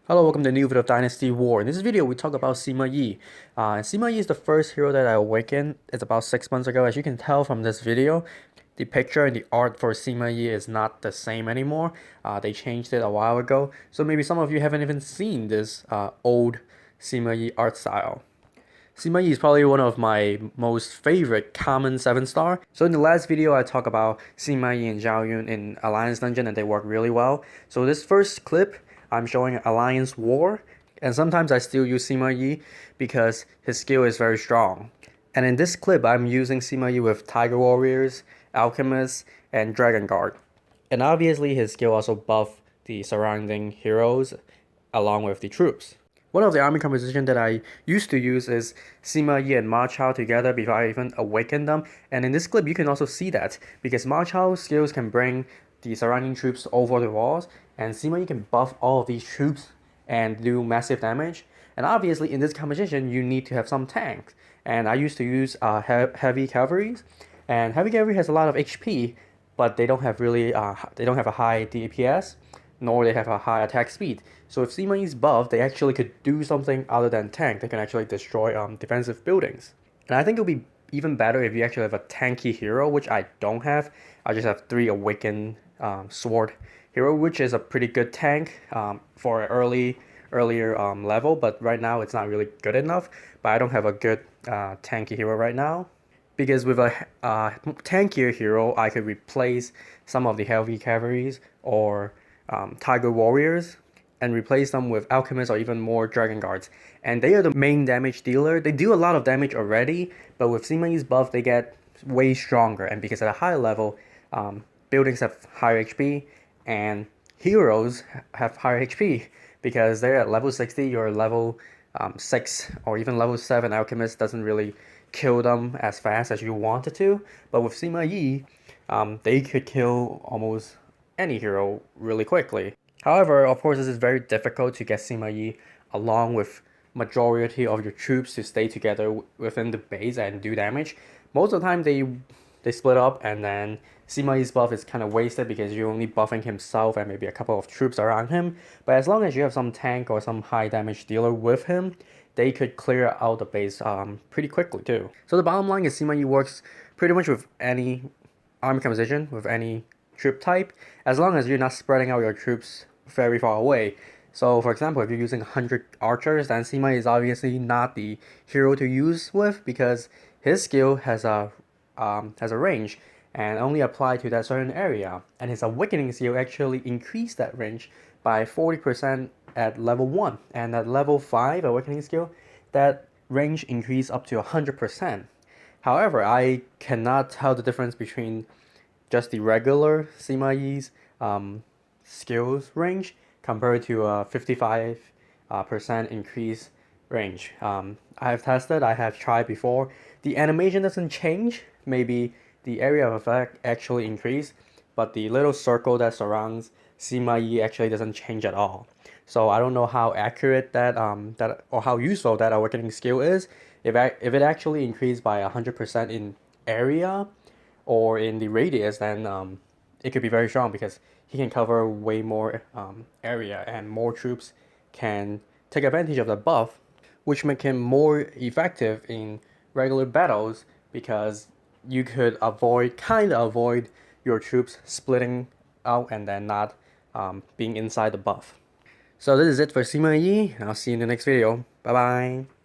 Hello, welcome to a new video of Dynasty War. In this video, we talk about Sima Yi. Sima Yi is the first hero that I awakened. It's about 6 months ago. As you can tell from this video, the picture and the art for Sima Yi is not the same anymore. They changed it a while ago. So maybe some of you haven't even seen this old Sima Yi art style. Sima Yi is probably one of my most favorite common 7-star. So in the last video, I talked about Sima Yi and Zhao Yun in Alliance Dungeon and they work really well. So this first clip, I'm showing Alliance War, and sometimes I still use Sima Yi because his skill is very strong. And in this clip, I'm using Sima Yi with Tiger Warriors, Alchemists, and Dragon Guard. And obviously his skill also buff the surrounding heroes along with the troops. One of the army composition that I used to use is Sima Yi and Ma Chao together before I even awaken them. And in this clip, you can also see that because Ma Chao's skills can bring the surrounding troops over the walls, and Sima Yi can buff all of these troops and do massive damage. And obviously, in this composition, you need to have some tanks. And I used to use heavy cavalries, and heavy cavalry has a lot of HP, but they don't have a high DPS, nor they have a high attack speed. So if Sima Yi is buffed, they actually could do something other than tank. They can actually destroy defensive buildings. And I think it'll be even better if you actually have a tanky hero, which I don't have. I just have 3 awakened sword hero, which is a pretty good tank for an earlier level, but right now it's not really good enough. But I don't have a good tanky hero right now, because with a tankier hero, I could replace some of the heavy cavalries or Tiger Warriors and replace them with Alchemists or even more Dragon Guards. And they are the main damage dealer. They do a lot of damage already, but with Sima Yi's buff, they get way stronger. And because at a higher level, buildings have higher HP and heroes have higher HP. Because they're at level 60, you're level 6 or even level 7 Alchemist doesn't really kill them as fast as you wanted to. But with Sima Yi, they could kill almost any hero really quickly. However, of course, this is very difficult to get Sima Yi along with majority of your troops to stay together within the base and do damage. Most of the time, they split up, and then Sima Yi's buff is kind of wasted because you're only buffing himself and maybe a couple of troops around him. But as long as you have some tank or some high damage dealer with him, they could clear out the base pretty quickly too. So the bottom line is Sima Yi works pretty much with any army composition, with any troop type, as long as you're not spreading out your troops very far away. So for example, if you're using 100 archers, then Sima is obviously not the hero to use with, because his skill has a range and only apply to that certain area, and his awakening skill actually increased that range by 40% at level 1, and at level 5 awakening skill, that range increased up to 100%. However, I cannot tell the difference between just the regular Sima Yi's skills range compared to a 55% increase range. I have tested, I have tried before. The animation doesn't change. Maybe the area of effect actually increase, but the little circle that surrounds Sima Yi actually doesn't change at all. So I don't know how accurate that or how useful that awakening skill is. If it actually increased by 100% in area or in the radius, then it could be very strong because he can cover way more area, and more troops can take advantage of the buff, which make him more effective in regular battles, because you could kind of avoid your troops splitting out and then not being inside the buff. So this is it for Sima Yi. I'll see you in the next video. Bye bye.